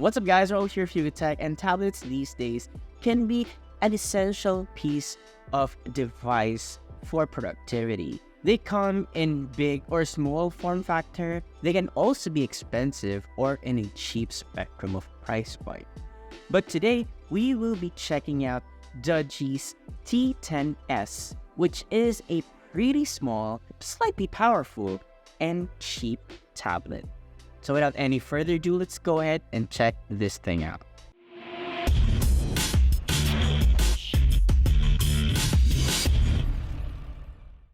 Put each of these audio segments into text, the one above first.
What's up guys, Raul here for you Tech, and tablets these days can be an essential piece of device for productivity. They come in big or small form factor. They can also be expensive or in a cheap spectrum of price point. But today, we will be checking out Doogee's T10S, which is a pretty small, slightly powerful, and cheap tablet. So without any further ado, let's go ahead and check this thing out.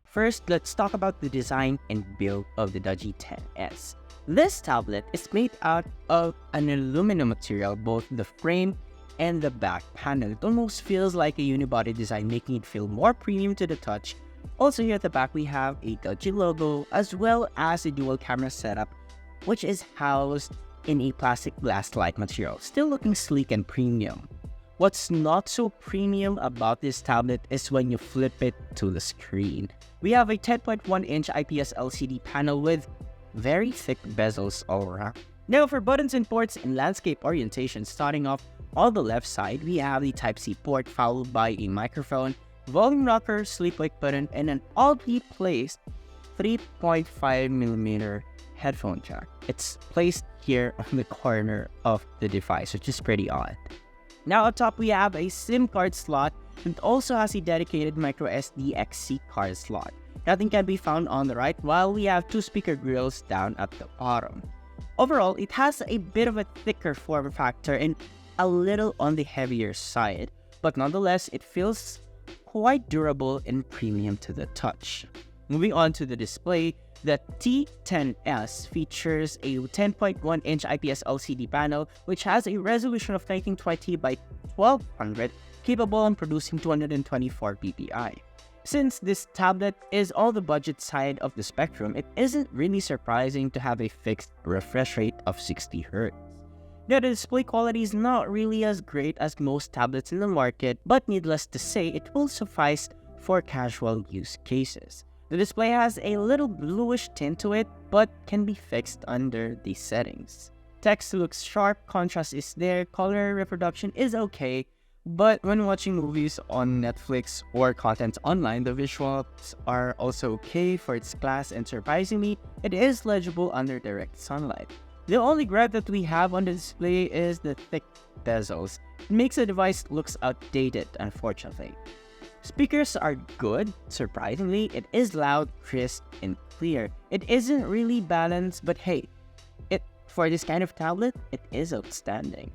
First, let's talk about the design and build of the Doogee T10S. This tablet is made out of an aluminum material, both the frame and the back panel. It almost feels like a unibody design, making it feel more premium to the touch. Also here at the back, we have a Doogee logo as well as a dual camera setup, which is housed in a plastic glass-like material, still looking sleek and premium. What's not so premium about this tablet is when you flip it to the screen. We have a 10.1-inch IPS LCD panel with very thick bezels all around. Now for buttons and ports in landscape orientation, starting off on the left side, we have the Type-C port followed by a microphone, volume rocker, sleep-wake button, and an oddly placed 3.5mm headphone jack. It's placed here on the corner of the device, which is pretty odd. Now up top, we have a SIM card slot and also has a dedicated microSD XC card slot. Nothing can be found on the right, while we have two speaker grills down at the bottom. Overall, it has a bit of a thicker form factor and a little on the heavier side, but nonetheless, it feels quite durable and premium to the touch. Moving on to the display, the T10S features a 10.1-inch IPS LCD panel, which has a resolution of 1920 by 1200, capable of producing 224 ppi. Since this tablet is on the budget side of the spectrum, it isn't really surprising to have a fixed refresh rate of 60 Hz. Now, the display quality is not really as great as most tablets in the market, but needless to say, it will suffice for casual use cases. The display has a little bluish tint to it, but can be fixed under the settings. Text looks sharp, contrast is there, color reproduction is okay, but when watching movies on Netflix or content online, the visuals are also okay for its class, and surprisingly, it is legible under direct sunlight. The only gripe that we have on the display is the thick bezels. It makes the device looks outdated, unfortunately. Speakers are good, surprisingly. It is loud, crisp, and clear. It isn't really balanced, but hey, for this kind of tablet, it is outstanding.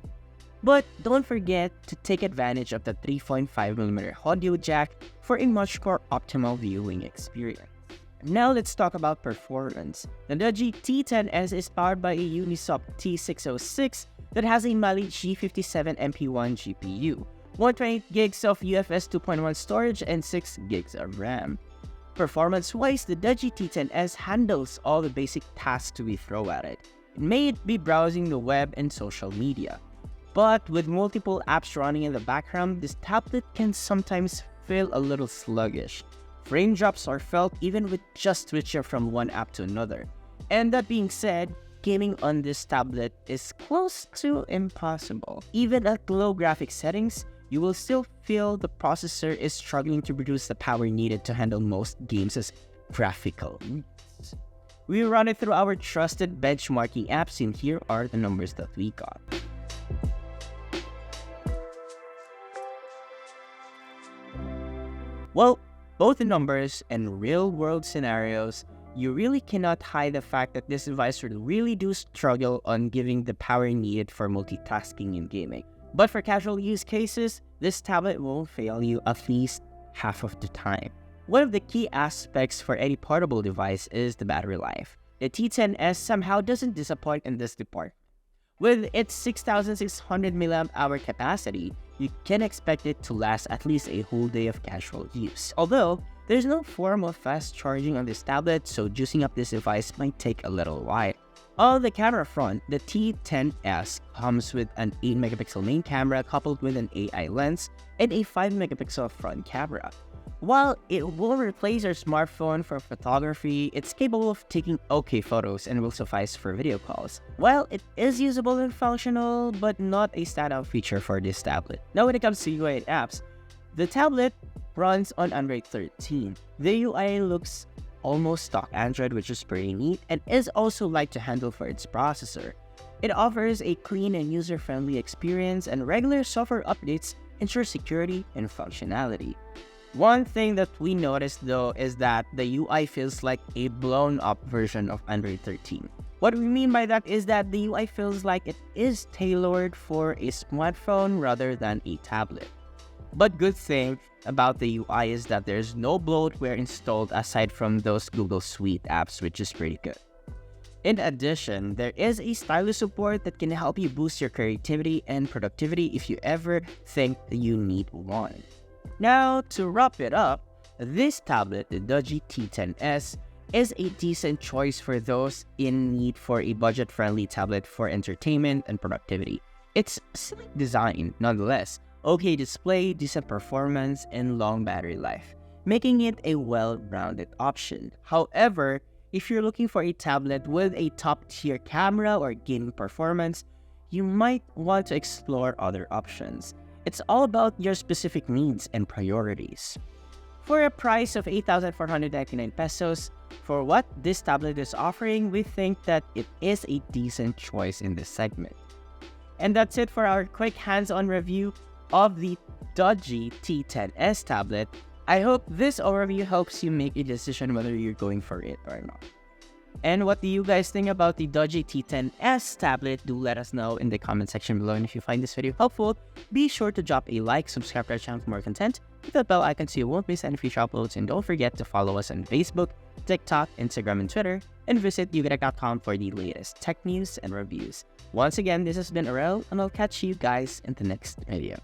But don't forget to take advantage of the 3.5mm audio jack for a much more optimal viewing experience. Now let's talk about performance. The Doogee T10S is powered by a Unisoc T606 that has a Mali G57 MP1 GPU. 128 gigs of UFS 2.1 storage and 6 gigs of RAM. Performance-wise, the Doogee T10S handles all the basic tasks to be thrown at it. It may be browsing the web and social media. But with multiple apps running in the background, this tablet can sometimes feel a little sluggish. Frame drops are felt even with just switching from one app to another. And that being said, gaming on this tablet is close to impossible. Even at low graphic settings, you will still feel the processor is struggling to produce the power needed to handle most games' graphical needs. We run it through our trusted benchmarking apps, and here are the numbers that we got. Well, both the numbers and real-world scenarios, you really cannot hide the fact that this device really do struggle on giving the power needed for multitasking in gaming. But for casual use cases, this tablet won't fail you at least half of the time. One of the key aspects for any portable device is the battery life. The T10S somehow doesn't disappoint in this department. With its 6,600 mAh capacity, you can expect it to last at least a whole day of casual use. Although, there's no form of fast charging on this tablet, so juicing up this device might take a little while. On the camera front, the T10S comes with an 8MP main camera coupled with an AI lens and a 5MP front camera. While it will replace your smartphone for photography, it's capable of taking okay photos and will suffice for video calls. While it is usable and functional, but not a standout feature for this tablet. Now when it comes to UI and apps, the tablet runs on Android 13. The UI looks almost stock Android, which is pretty neat, and is also light to handle for its processor. It offers a clean and user-friendly experience, and regular software updates ensure security and functionality. One thing that we noticed though is that the UI feels like a blown up version of Android 13. What we mean by that is that the UI feels like it is tailored for a smartphone rather than a tablet. But good thing about the UI is that there's no bloatware installed aside from those Google Suite apps, which is pretty good. In addition, there is a stylus support that can help you boost your creativity and productivity if you ever think you need one. Now, to wrap it up, this tablet, the Doogee T10S, is a decent choice for those in need for a budget-friendly tablet for entertainment and productivity. It's sleek design, nonetheless, okay display, decent performance, and long battery life, making it a well-rounded option. However, if you're looking for a tablet with a top-tier camera or gaming performance, you might want to explore other options. It's all about your specific needs and priorities. For a price of 8,499 pesos, for what this tablet is offering, we think that it is a decent choice in this segment. And that's it for our quick hands-on review of the Doogee T10S tablet. I hope this overview helps you make a decision whether you're going for it or not. And what do you guys think about the Doogee T10S tablet? Do let us know in the comment section below. And if you find this video helpful, be sure to drop a like, subscribe to our channel for more content, hit that bell icon so you won't miss any future uploads, and don't forget to follow us on Facebook, TikTok, Instagram, and Twitter, and visit doogee.com for the latest tech news and reviews. Once again, this has been Arel, and I'll catch you guys in the next video.